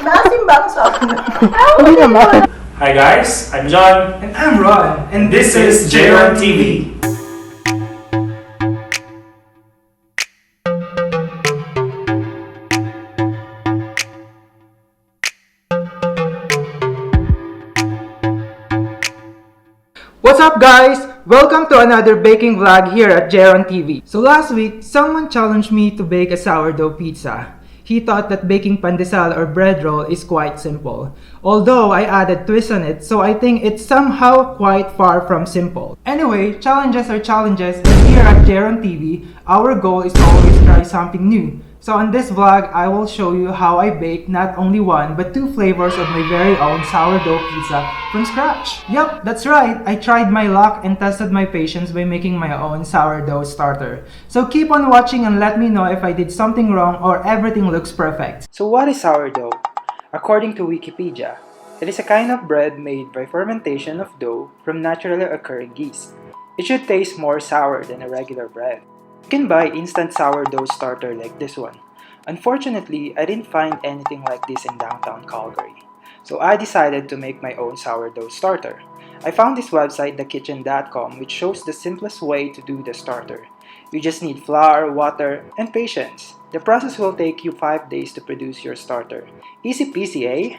Maasim ba ako sa akin? Hindi naman. Hi guys, I'm John. And I'm Ron. And this is JROHN TV. What's up guys? Welcome to another baking vlog here at JROHN TV. So last week, someone challenged me to bake a sourdough pizza. He thought that baking pandesal or bread roll is quite simple. Although I added twist on it, so I think it's somehow quite far from simple. Anyway, challenges are challenges, and here at JROHN TV, our goal is to always try something new. So on this vlog, I will show you how I bake not only one but two flavors of my very own sourdough pizza from scratch. Yup, that's right. I tried my luck and tested my patience by making my own sourdough starter. So keep on watching and let me know if I did something wrong or everything looks perfect. So what is sourdough? According to Wikipedia, it is a kind of bread made by fermentation of dough from naturally occurring yeast. It should taste more sour than a regular bread. You can buy instant sourdough starter like this one. Unfortunately, I didn't find anything like this in Downtown Calgary. So I decided to make my own sourdough starter. I found this website, thekitchen.com, which shows the simplest way to do the starter. You just need flour, water, and patience. The process will take you 5 days to produce your starter. Easy peasy, eh?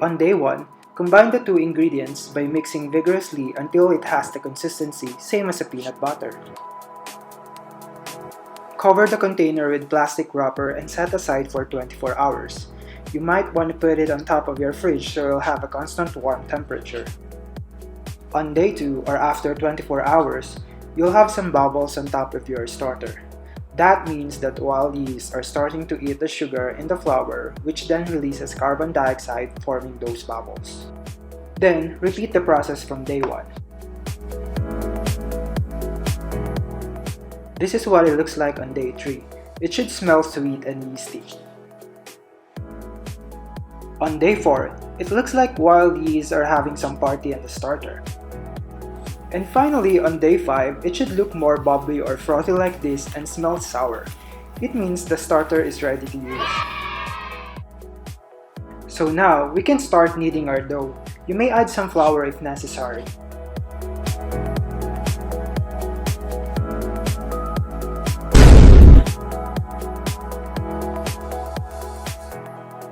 On day 1, combine the two ingredients by mixing vigorously until it has the consistency same as a peanut butter. Cover the container with plastic wrapper and set aside for 24 hours. You might want to put it on top of your fridge so it'll have a constant warm temperature. On day 2 or after 24 hours, you'll have some bubbles on top of your starter. That means that wild yeast are starting to eat the sugar in the flour, which then releases carbon dioxide, forming those bubbles. Then, repeat the process from day 1. This is what it looks like on day 3. It should smell sweet and yeasty. On day 4, it looks like wild yeast are having some party in the starter. And finally, on day 5, it should look more bubbly or frothy like this and smell sour. It means the starter is ready to use. So now, we can start kneading our dough. You may add some flour if necessary.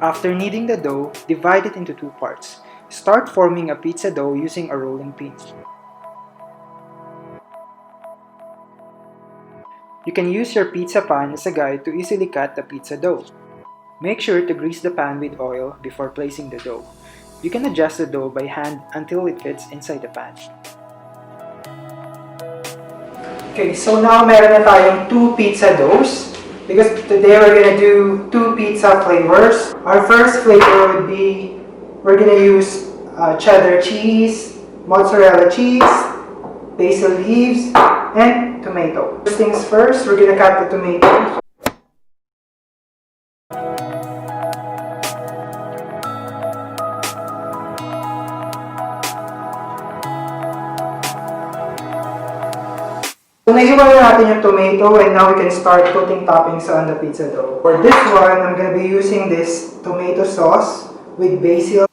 After kneading the dough, divide it into 2 parts. Start forming a pizza dough using a rolling pin. You can use your pizza pan as a guide to easily cut the pizza dough. Make sure to grease the pan with oil before placing the dough. You can adjust the dough by hand until it fits inside the pan. Okay, so now meron na tayong 2 pizza doughs. Because today we're gonna do 2 pizza flavors. Our first flavor would be, we're gonna use cheddar cheese, mozzarella cheese, basil leaves, and tomato. First things first, we're gonna cut the tomato. So nahiwa na natin yung tomato, and now we can start putting toppings on the pizza dough. For this one, I'm going to be using this tomato sauce with basil.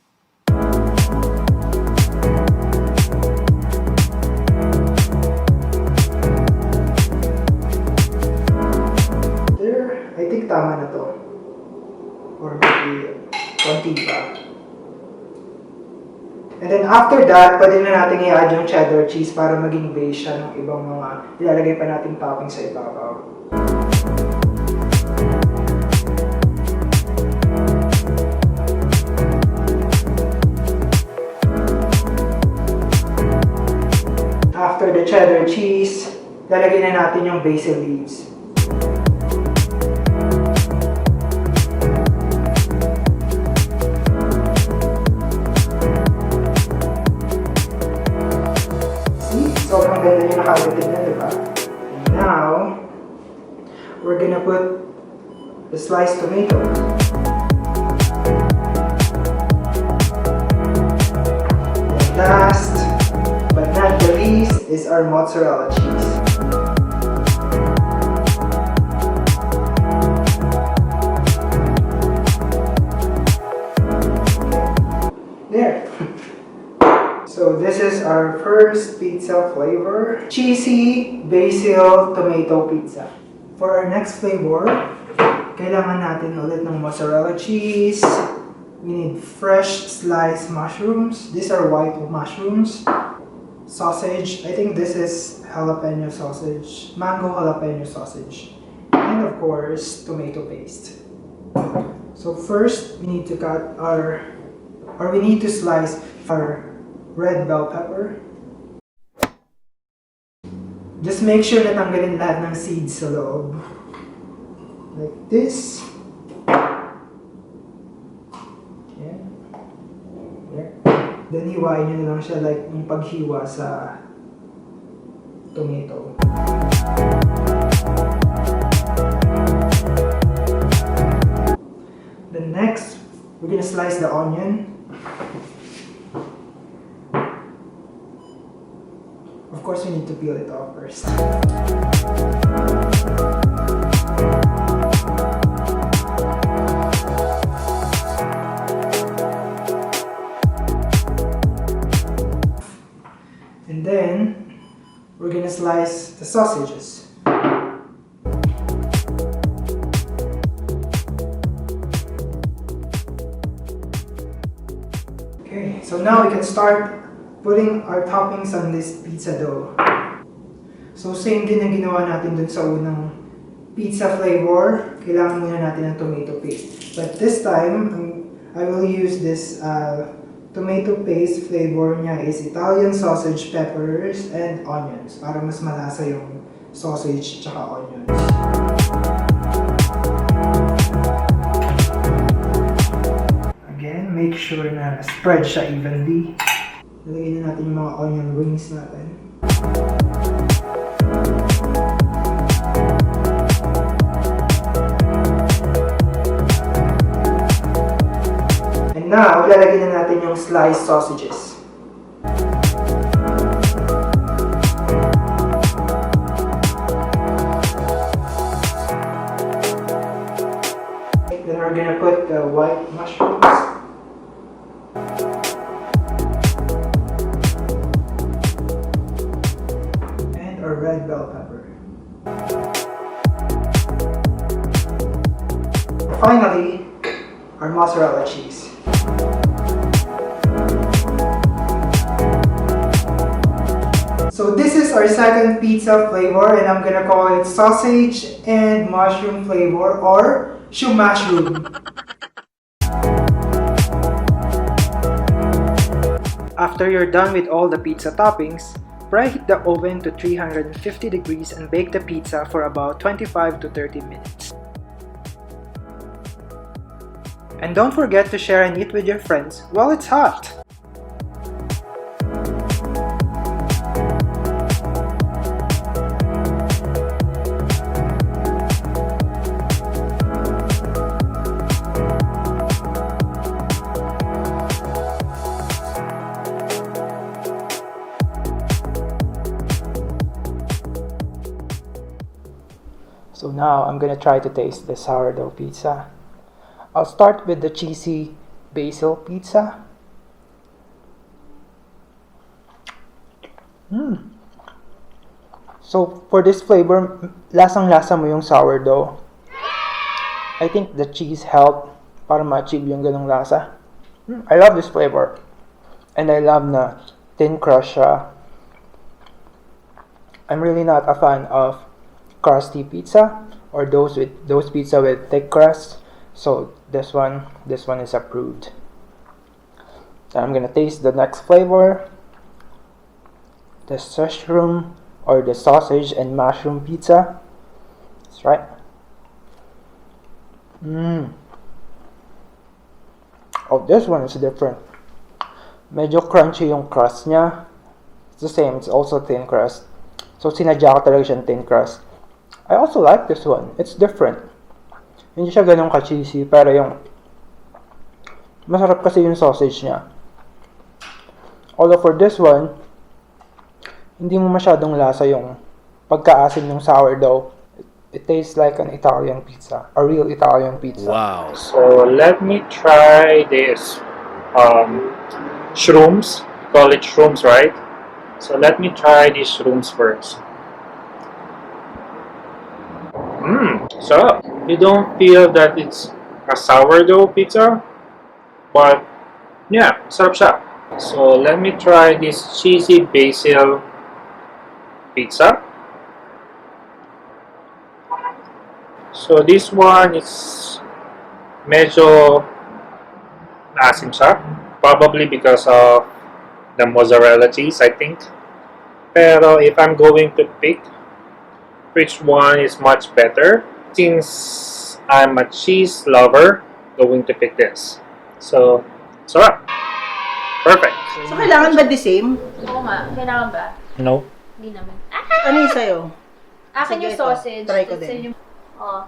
There, I think tama na to. Or maybe konti pa. And then after that, pwede na natin i-add yung cheddar cheese para maging base siya ng ibang mga ilalagay pa nating topping sa ibabaw. After the cheddar cheese, lalagay na natin yung basil leaves. Sobrang ganda yung nakagating na, diba? And now, we're gonna put the sliced tomato. And last, but not the least, is our mozzarella cheese. is our first pizza flavor. Cheesy basil tomato pizza. For our next flavor, kailangan natin ulit ng mozzarella cheese. We need fresh sliced mushrooms. These are white mushrooms. Sausage. I think this is jalapeno sausage. Mango jalapeno sausage. And of course, tomato paste. So first, we need to we need to slice our red bell pepper. Just make sure na tanggalin lahat ng seeds sa loob. Like this. Yeah. Yeah. Then hiwain nyo na lang siya like yung paghiwa sa tomato. Then next, we're gonna slice the onion. Of course, we need to peel it off first. And then, we're gonna slice the sausages. Okay, so now we can start putting our toppings on this pizza dough. So same din ang ginawa natin dun sa unang pizza flavor. Kailangan muna natin ng tomato paste. But this time, I will use this tomato paste flavor niya is Italian sausage, peppers, and onions. Para mas malasa yung sausage tsaka onions. Again, make sure na spread siya evenly. Lagyan na natin yung mga onion rings natin. And now, lalagyan na natin yung sliced sausages. Then we're gonna put the white mushrooms. Red bell pepper. Finally, our mozzarella cheese. So this is our second pizza flavor and I'm gonna call it sausage and mushroom flavor or SauMushroom. After you're done with all the pizza toppings, preheat the oven to 350 degrees and bake the pizza for about 25 to 30 minutes. And don't forget to share and eat with your friends while it's hot! So now I'm gonna try to taste the sourdough pizza. I'll start with the cheesy basil pizza. So for this flavor, lasang-lasa mo yung sourdough. I think the cheese helped para ma-achieve yung ganong lasa. I love this flavor. And I love na thin crust siya. I'm really not a fan of crusty pizza or those pizza with thick crust, so this one is approved. So I'm gonna taste the next flavor, the SauMushroom or the sausage and mushroom pizza. That's right. Oh, this one is different. Medyo crunchy yung crust niya. It's the same, it's also thin crust. So sinadya ko talaga siyang thin crust. I also like this one. It's different. Hindi siya ganun ka-cheesy, pero yung masarap kasi yung sausage niya. Although for this one, hindi mo masyadong lasa yung pagkaasim ng sourdough. It tastes like an Italian pizza, a real Italian pizza. Wow. So let me try this shrooms. call it shrooms, right? So let me try these shrooms first. Sarap. You don't feel that it's a sourdough pizza, but yeah, sarap siya. So let me try this cheesy basil pizza. So this one is medyo maasim siya. Probably because of the mozzarella cheese, I think. Pero if I'm going to pick which one is much better, since I'm a cheese lover, going to pick this. So, sarap. Perfect. So, kailangan ba the same? Oo nga, kailangan ba? No. Hindi naman. Ano yung sa'yo? Akin Sige, yung ito. sausage. Try ko tapos din. yung... Oo.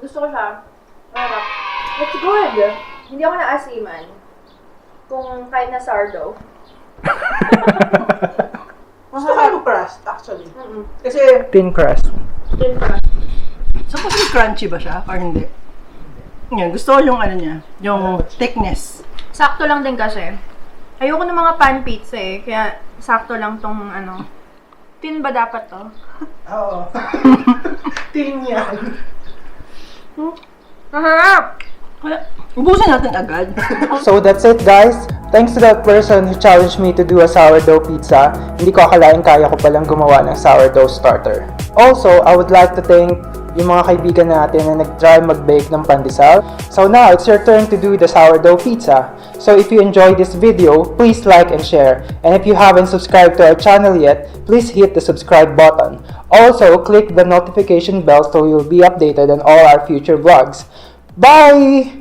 Gusto ko siya. Harap. It's good. Hindi ako naasiman. Kung kahit na sourdough. Masarap yung crust, actually. Kasi, Thin crust. Din pa. supposedly crunchy ba siya? Or hindi? Yan, gusto ko yung ano niya, yung thickness. Sakto lang din kasi. Ayoko ng mga pan pizza eh. Kaya sakto lang tong ano. Tin ba dapat to? Oo. Tin yan. Maharap! Kaya, ubusin natin agad. So that's it guys. Thanks to that person who challenged me to do a sourdough pizza. Hindi ko akalain kaya ko palang gumawa ng sourdough starter. Also, I would like to thank yung mga kaibigan natin na nag-try mag-bake ng pandesal. So now, it's your turn to do the sourdough pizza. So if you enjoyed this video, please like and share. And if you haven't subscribed to our channel yet, please hit the subscribe button. Also, click the notification bell so you'll be updated on all our future vlogs. Bye!